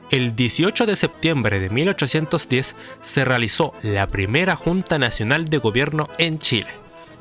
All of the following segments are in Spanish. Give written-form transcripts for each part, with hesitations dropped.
El 18 de septiembre de 1810 se realizó la primera Junta Nacional de Gobierno en Chile,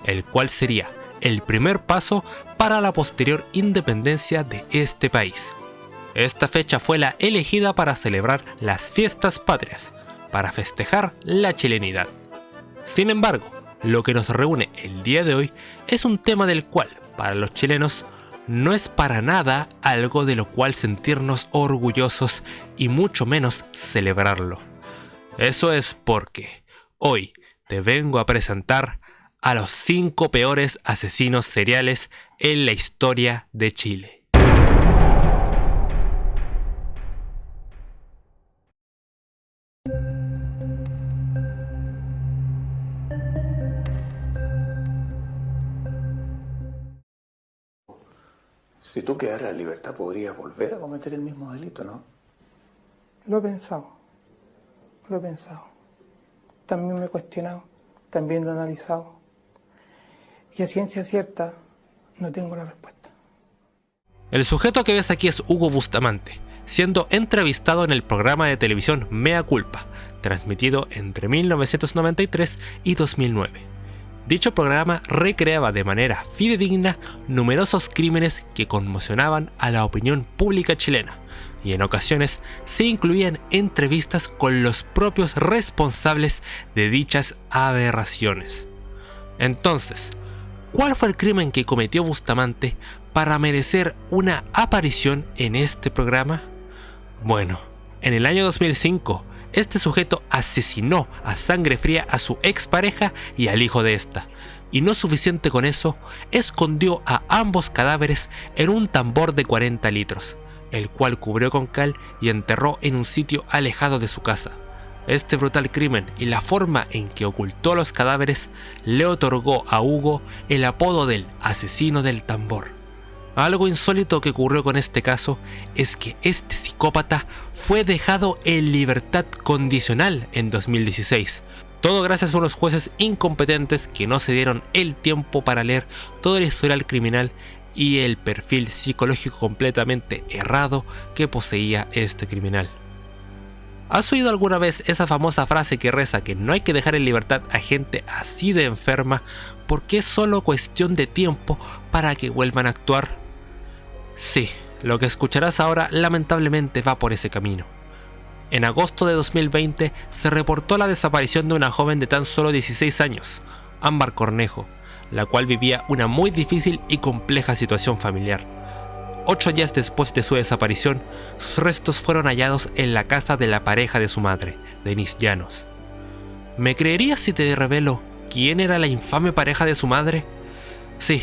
el cual sería el primer paso para la posterior independencia de este país. Esta fecha fue la elegida para celebrar las fiestas patrias, para festejar la chilenidad. Sin embargo, lo que nos reúne el día de hoy es un tema del cual, para los chilenos, no es para nada algo de lo cual sentirnos orgullosos y mucho menos celebrarlo. Eso es porque hoy te vengo a presentar a los 5 peores asesinos seriales en la historia de Chile. Si tú quedaras en libertad, podrías volver a cometer el mismo delito, ¿no? Lo he pensado. También me he cuestionado, también lo he analizado. Y a ciencia cierta, no tengo la respuesta. El sujeto que ves aquí es Hugo Bustamante, siendo entrevistado en el programa de televisión Mea Culpa, transmitido entre 1993 y 2009. Dicho programa recreaba de manera fidedigna numerosos crímenes que conmocionaban a la opinión pública chilena, y en ocasiones se incluían entrevistas con los propios responsables de dichas aberraciones. Entonces, ¿cuál fue el crimen que cometió Bustamante para merecer una aparición en este programa? Bueno, en el año 2005, este sujeto asesinó a sangre fría a su expareja y al hijo de esta, y no suficiente con eso, escondió a ambos cadáveres en un tambor de 40 litros, el cual cubrió con cal y enterró en un sitio alejado de su casa. Este brutal crimen y la forma en que ocultó los cadáveres le otorgó a Hugo el apodo del asesino del tambor. Algo insólito que ocurrió con este caso es que este psicópata fue dejado en libertad condicional en 2016. Todo gracias a unos jueces incompetentes que no se dieron el tiempo para leer todo el historial criminal y el perfil psicológico completamente errado que poseía este criminal. ¿Has oído alguna vez esa famosa frase que reza que no hay que dejar en libertad a gente así de enferma porque es solo cuestión de tiempo para que vuelvan a actuar? Sí, lo que escucharás ahora lamentablemente va por ese camino. En agosto de 2020 se reportó la desaparición de una joven de tan solo 16 años, Ámbar Cornejo, la cual vivía una muy difícil y compleja situación familiar. 8 días después de su desaparición, sus restos fueron hallados en la casa de la pareja de su madre, Denise Llanos. ¿Me creerías si te revelo quién era la infame pareja de su madre? Sí,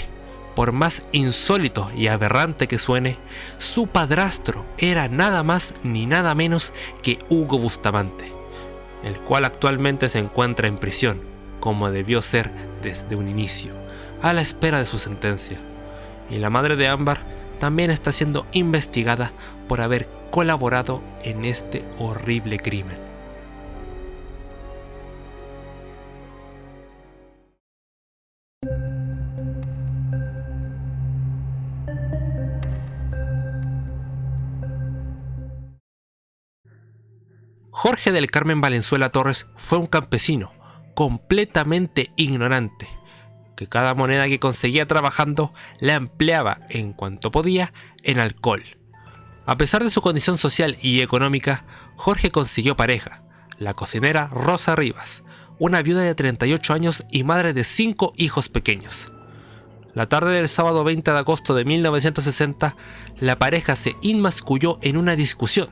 por más insólito y aberrante que suene, su padrastro era nada más ni nada menos que Hugo Bustamante, el cual actualmente se encuentra en prisión, como debió ser desde un inicio, a la espera de su sentencia. Y la madre de Ámbar también está siendo investigada por haber colaborado en este horrible crimen. Jorge del Carmen Valenzuela Torres fue un campesino completamente ignorante, que cada moneda que conseguía trabajando la empleaba en cuanto podía en alcohol. A pesar de su condición social y económica, Jorge consiguió pareja, la cocinera Rosa Rivas, una viuda de 38 años y madre de 5 hijos pequeños. La tarde del sábado 20 de agosto de 1960, la pareja se inmiscuyó en una discusión,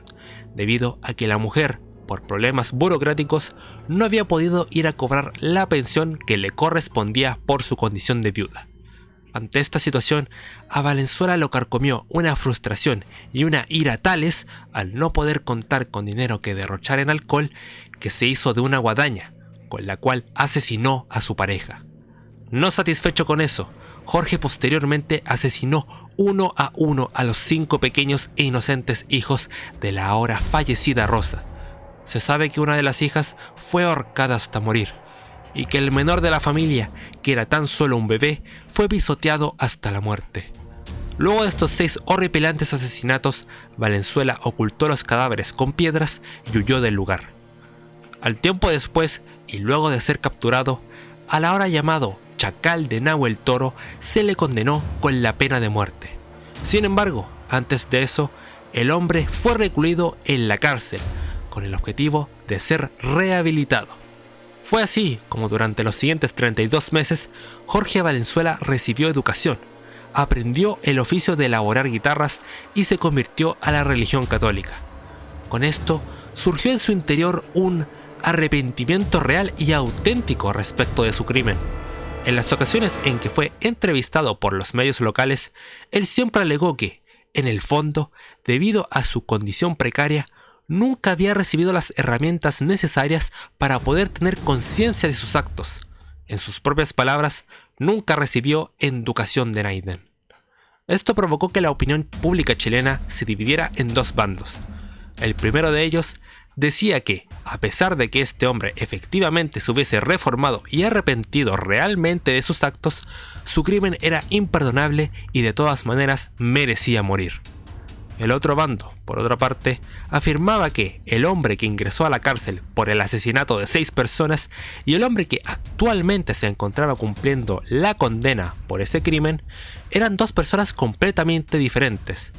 debido a que la mujer, por problemas burocráticos, no había podido ir a cobrar la pensión que le correspondía por su condición de viuda. Ante esta situación, a Valenzuela lo carcomió una frustración y una ira tales al no poder contar con dinero que derrochar en alcohol, que se hizo de una guadaña, con la cual asesinó a su pareja. No satisfecho con eso, Jorge posteriormente asesinó uno a los 5 pequeños e inocentes hijos de la ahora fallecida Rosa. Se sabe que una de las hijas fue ahorcada hasta morir, y que el menor de la familia, que era tan solo un bebé, fue pisoteado hasta la muerte. Luego de estos 6 horripilantes asesinatos, Valenzuela ocultó los cadáveres con piedras y huyó del lugar. Al tiempo después, y luego de ser capturado, al ahora llamado Chacal de Nahuel Toro se le condenó con la pena de muerte. Sin embargo, antes de eso, el hombre fue recluido en la cárcel, con el objetivo de ser rehabilitado. Fue así como durante los siguientes 32 meses, Jorge Valenzuela recibió educación, aprendió el oficio de elaborar guitarras y se convirtió a la religión católica. Con esto, surgió en su interior un arrepentimiento real y auténtico respecto de su crimen. En las ocasiones en que fue entrevistado por los medios locales, él siempre alegó que, en el fondo, debido a su condición precaria, nunca había recibido las herramientas necesarias para poder tener conciencia de sus actos. En sus propias palabras, nunca recibió educación de Naiden. Esto provocó que la opinión pública chilena se dividiera en 2 bandos. El primero de ellos decía que, a pesar de que este hombre efectivamente se hubiese reformado y arrepentido realmente de sus actos, su crimen era imperdonable y de todas maneras merecía morir. El otro bando, por otra parte, afirmaba que el hombre que ingresó a la cárcel por el asesinato de 6 personas y el hombre que actualmente se encontraba cumpliendo la condena por ese crimen eran 2 personas completamente diferentes,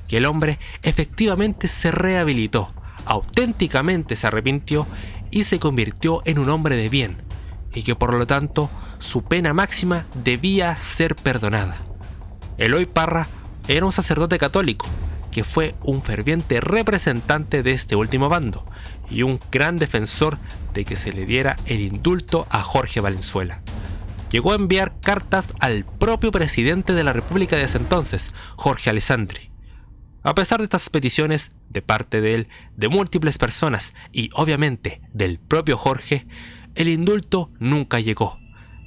que el hombre efectivamente se rehabilitó, auténticamente se arrepintió y se convirtió en un hombre de bien, y que por lo tanto su pena máxima debía ser perdonada. Eloy Parra era un sacerdote católico, que fue un ferviente representante de este último bando, y un gran defensor de que se le diera el indulto a Jorge Valenzuela. Llegó a enviar cartas al propio presidente de la República de ese entonces, Jorge Alessandri. A pesar de estas peticiones de parte de él, de múltiples personas y obviamente del propio Jorge, el indulto nunca llegó,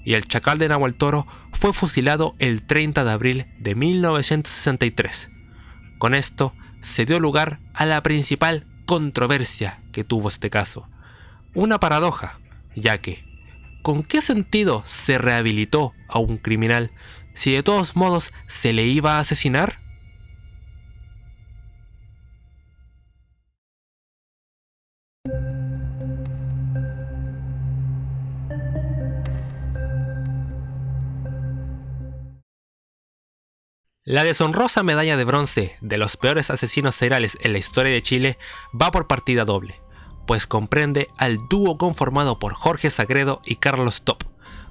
y el Chacal de Nahuel Toro fue fusilado el 30 de abril de 1963. Con esto se dio lugar a la principal controversia que tuvo este caso. Una paradoja, ya que, ¿con qué sentido se rehabilitó a un criminal si de todos modos se le iba a asesinar? La deshonrosa medalla de bronce de los peores asesinos seriales en la historia de Chile va por partida doble, pues comprende al dúo conformado por Jorge Sagredo y Carlos Top,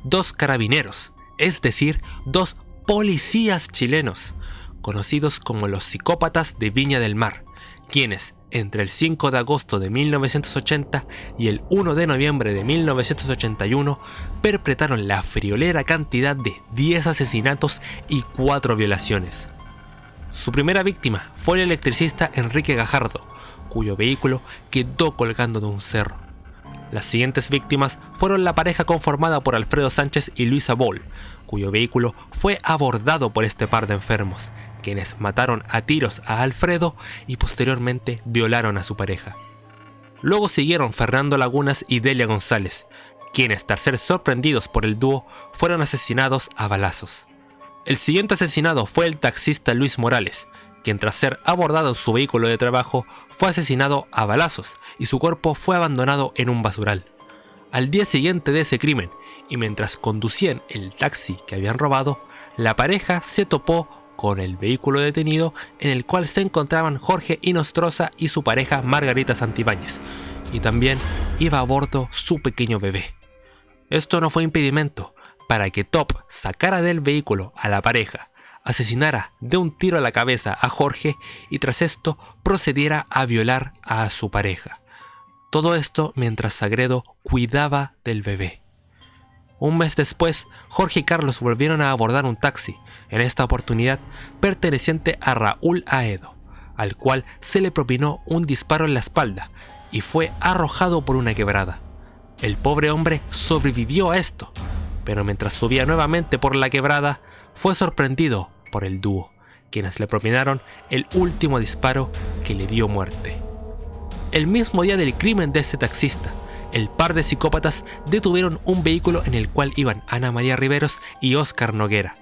2 carabineros, es decir, 2 policías chilenos, conocidos como los psicópatas de Viña del Mar, quienes, entre el 5 de agosto de 1980 y el 1 de noviembre de 1981, perpetraron la friolera cantidad de 10 asesinatos y 4 violaciones. Su primera víctima fue el electricista Enrique Gajardo, cuyo vehículo quedó colgando de un cerro. Las siguientes víctimas fueron la pareja conformada por Alfredo Sánchez y Luisa Boll, cuyo vehículo fue abordado por este par de enfermos, quienes mataron a tiros a Alfredo y posteriormente violaron a su pareja. Luego siguieron Fernando Lagunas y Delia González, quienes, tras ser sorprendidos por el dúo, fueron asesinados a balazos. El siguiente asesinado fue el taxista Luis Morales, quien tras ser abordado en su vehículo de trabajo fue asesinado a balazos y su cuerpo fue abandonado en un basural. Al día siguiente de ese crimen, y mientras conducían el taxi que habían robado, la pareja se topó con el vehículo detenido en el cual se encontraban Jorge Inostroza y su pareja Margarita Santibáñez, y también iba a bordo su pequeño bebé. Esto no fue impedimento para que Top sacara del vehículo a la pareja, asesinara de un tiro a la cabeza a Jorge y tras esto procediera a violar a su pareja. Todo esto mientras Sagredo cuidaba del bebé. Un mes después, Jorge y Carlos volvieron a abordar un taxi, en esta oportunidad perteneciente a Raúl Aedo, al cual se le propinó un disparo en la espalda y fue arrojado por una quebrada. El pobre hombre sobrevivió a esto, pero mientras subía nuevamente por la quebrada, fue sorprendido por el dúo, quienes le propinaron el último disparo que le dio muerte. El mismo día del crimen de este taxista, el par de psicópatas detuvieron un vehículo en el cual iban Ana María Riveros y Óscar Noguera.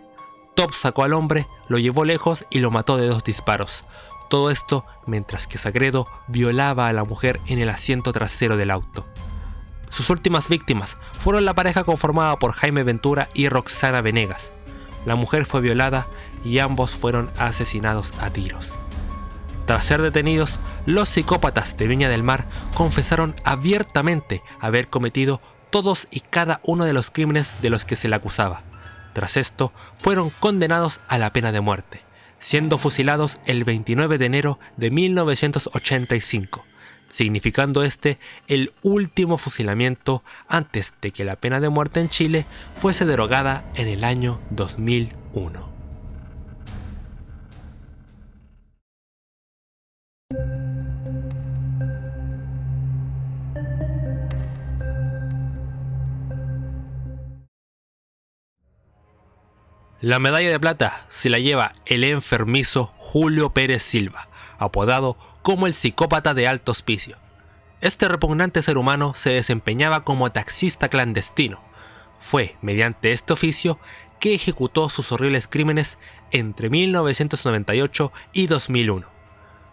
Top sacó al hombre, lo llevó lejos y lo mató de 2 disparos. Todo esto mientras que Sagredo violaba a la mujer en el asiento trasero del auto. Sus últimas víctimas fueron la pareja conformada por Jaime Ventura y Roxana Venegas. La mujer fue violada y ambos fueron asesinados a tiros. Tras ser detenidos, los psicópatas de Viña del Mar confesaron abiertamente haber cometido todos y cada uno de los crímenes de los que se le acusaba. Tras esto, fueron condenados a la pena de muerte, siendo fusilados el 29 de enero de 1985, significando este el último fusilamiento antes de que la pena de muerte en Chile fuese derogada en el año 2001. La medalla de plata se la lleva el enfermizo Julio Pérez Silva, apodado como el psicópata de alto hospicio. Este repugnante ser humano se desempeñaba como taxista clandestino. Fue mediante este oficio que ejecutó sus horribles crímenes entre 1998 y 2001.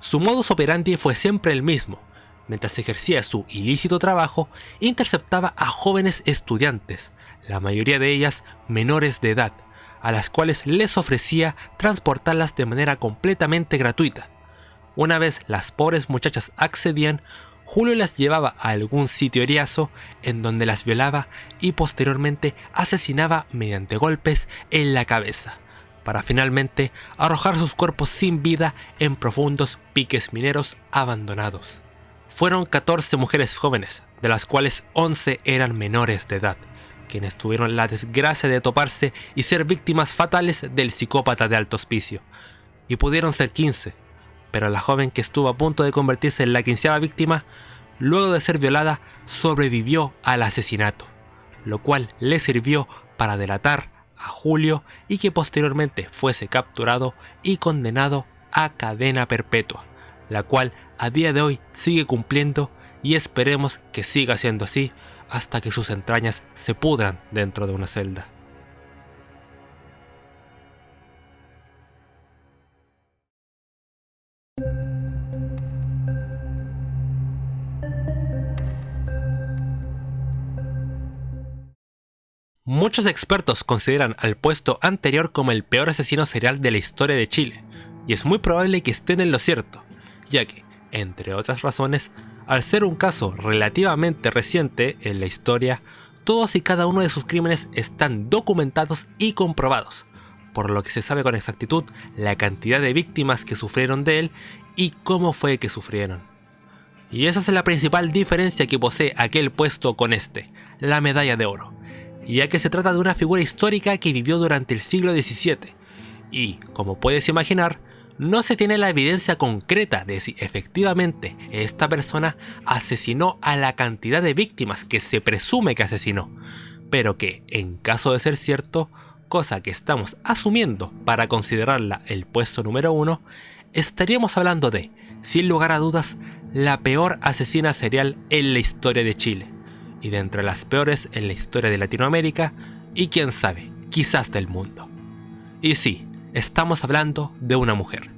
Su modus operandi fue siempre el mismo. Mientras ejercía su ilícito trabajo, interceptaba a jóvenes estudiantes, la mayoría de ellas menores de edad, a las cuales les ofrecía transportarlas de manera completamente gratuita. Una vez las pobres muchachas accedían, Julio las llevaba a algún sitio eriazo en donde las violaba y posteriormente asesinaba mediante golpes en la cabeza, para finalmente arrojar sus cuerpos sin vida en profundos piques mineros abandonados. Fueron 14 mujeres jóvenes, de las cuales 11 eran menores de edad, quienes tuvieron la desgracia de toparse y ser víctimas fatales del psicópata de alto hospicio. Y pudieron ser 15, pero la joven que estuvo a punto de convertirse en la 15ª víctima, luego de ser violada, sobrevivió al asesinato, lo cual le sirvió para delatar a Julio y que posteriormente fuese capturado y condenado a cadena perpetua, la cual a día de hoy sigue cumpliendo y esperemos que siga siendo así hasta que sus entrañas se pudran dentro de una celda. Muchos expertos consideran al puesto anterior como el peor asesino serial de la historia de Chile, y es muy probable que estén en lo cierto, ya que, entre otras razones, al ser un caso relativamente reciente en la historia, todos y cada uno de sus crímenes están documentados y comprobados, por lo que se sabe con exactitud la cantidad de víctimas que sufrieron de él y cómo fue que sufrieron. Y esa es la principal diferencia que posee aquel puesto con este, la medalla de oro, ya que se trata de una figura histórica que vivió durante el siglo XVII, y, como puedes imaginar, no se tiene la evidencia concreta de si efectivamente esta persona asesinó a la cantidad de víctimas que se presume que asesinó, pero que, en caso de ser cierto, cosa que estamos asumiendo para considerarla el puesto número 1, estaríamos hablando de, sin lugar a dudas, la peor asesina serial en la historia de Chile, y de entre las peores en la historia de Latinoamérica, y quién sabe, quizás del mundo. Y sí, estamos hablando de una mujer.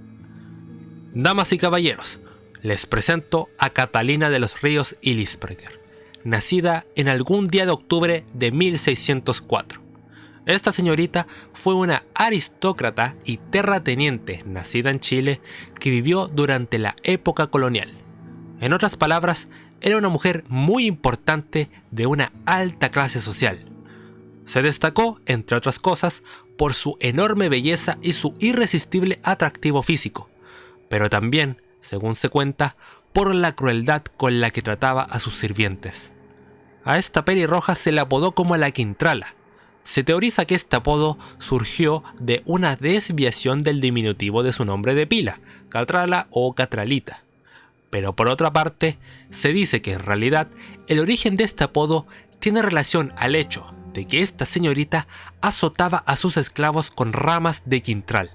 Damas y caballeros, les presento a Catalina de los Ríos Ilisperger, nacida en algún día de octubre de 1604. Esta señorita fue una aristócrata y terrateniente nacida en Chile que vivió durante la época colonial. En otras palabras, era una mujer muy importante de una alta clase social. Se destacó, entre otras cosas, por su enorme belleza y su irresistible atractivo físico, pero también, según se cuenta, por la crueldad con la que trataba a sus sirvientes. A esta pelirroja se le apodó como la Quintrala. Se teoriza que este apodo surgió de una desviación del diminutivo de su nombre de pila, Catrala o Catralita. Pero por otra parte, se dice que en realidad el origen de este apodo tiene relación al hecho de que esta señorita azotaba a sus esclavos con ramas de quintral,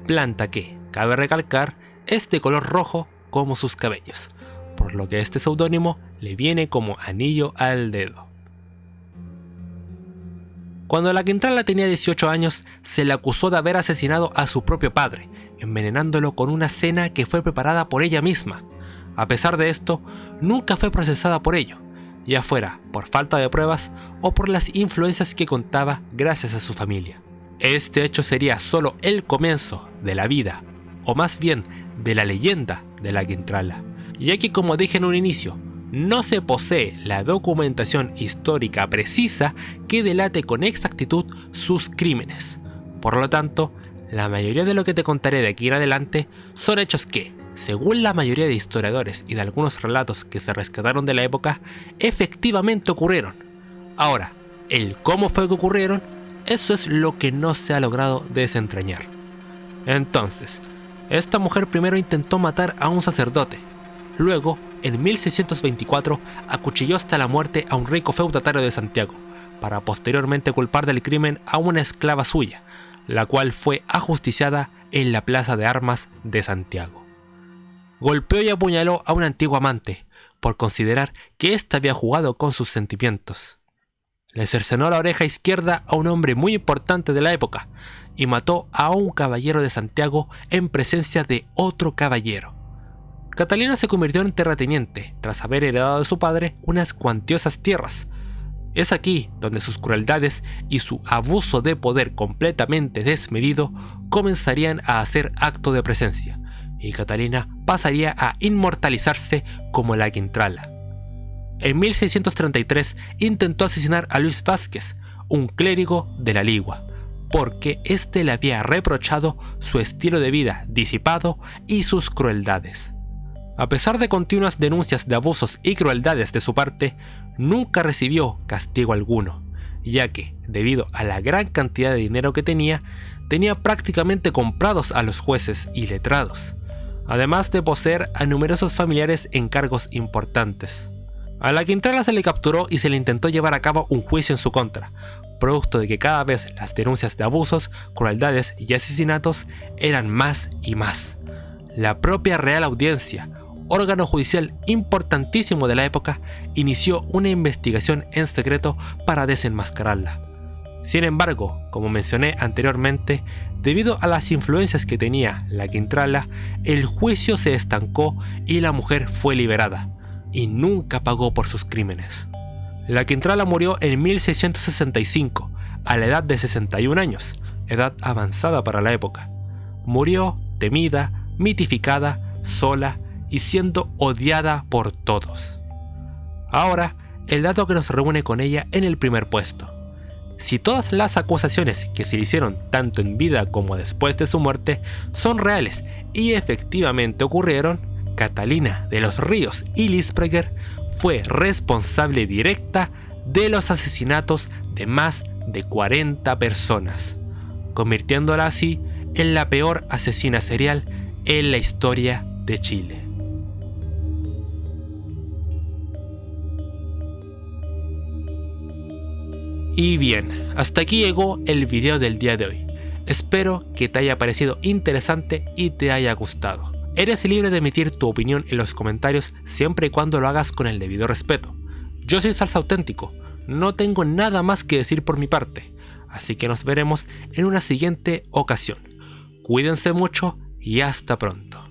planta que, cabe recalcar, es de color rojo como sus cabellos, por lo que este seudónimo le viene como anillo al dedo. Cuando la Quintrala tenía 18 años, se le acusó de haber asesinado a su propio padre, envenenándolo con una cena que fue preparada por ella misma. A pesar de esto, nunca fue procesada por ello, ya fuera por falta de pruebas o por las influencias que contaba gracias a su familia. Este hecho sería solo el comienzo de la vida, o más bien de la leyenda de la Quintrala, ya que, como dije en un inicio, no se posee la documentación histórica precisa que delate con exactitud sus crímenes. Por lo tanto, la mayoría de lo que te contaré de aquí en adelante son hechos que, según la mayoría de historiadores y de algunos relatos que se rescataron de la época, efectivamente ocurrieron. Ahora, el cómo fue que ocurrieron, eso es lo que no se ha logrado desentrañar. Entonces, esta mujer primero intentó matar a un sacerdote. Luego, en 1624, acuchilló hasta la muerte a un rico feudatario de Santiago, para posteriormente culpar del crimen a una esclava suya, la cual fue ajusticiada en la Plaza de Armas de Santiago. Golpeó y apuñaló a un antiguo amante, por considerar que ésta había jugado con sus sentimientos. Le cercenó la oreja izquierda a un hombre muy importante de la época, y mató a un caballero de Santiago en presencia de otro caballero. Catalina se convirtió en terrateniente tras haber heredado de su padre unas cuantiosas tierras. Es aquí donde sus crueldades y su abuso de poder completamente desmedido comenzarían a hacer acto de presencia, y Catalina pasaría a inmortalizarse como la Quintrala. En 1633 intentó asesinar a Luis Vázquez, un clérigo de la Ligua, porque éste le había reprochado su estilo de vida disipado y sus crueldades. A pesar de continuas denuncias de abusos y crueldades de su parte, nunca recibió castigo alguno, ya que, debido a la gran cantidad de dinero que tenía prácticamente comprados a los jueces y letrados, además de poseer a numerosos familiares en cargos importantes. A la Quintrala se le capturó y se le intentó llevar a cabo un juicio en su contra, producto de que cada vez las denuncias de abusos, crueldades y asesinatos eran más y más. La propia Real Audiencia, órgano judicial importantísimo de la época, inició una investigación en secreto para desenmascararla. Sin embargo, como mencioné anteriormente, debido a las influencias que tenía la Quintrala, el juicio se estancó y la mujer fue liberada, y nunca pagó por sus crímenes. La Quintrala murió en 1665, a la edad de 61 años, edad avanzada para la época. Murió temida, mitificada, sola y siendo odiada por todos. Ahora, el dato que nos reúne con ella en el primer puesto. Si todas las acusaciones que se le hicieron tanto en vida como después de su muerte son reales y efectivamente ocurrieron, Catalina de los Ríos y Lispreger fue responsable directa de los asesinatos de más de 40 personas, convirtiéndola así en la peor asesina serial en la historia de Chile. Y bien, hasta aquí llegó el video del día de hoy. Espero que te haya parecido interesante y te haya gustado. Eres libre de emitir tu opinión en los comentarios siempre y cuando lo hagas con el debido respeto. Yo soy Salsa Auténtico, no tengo nada más que decir por mi parte, así que nos veremos en una siguiente ocasión. Cuídense mucho y hasta pronto.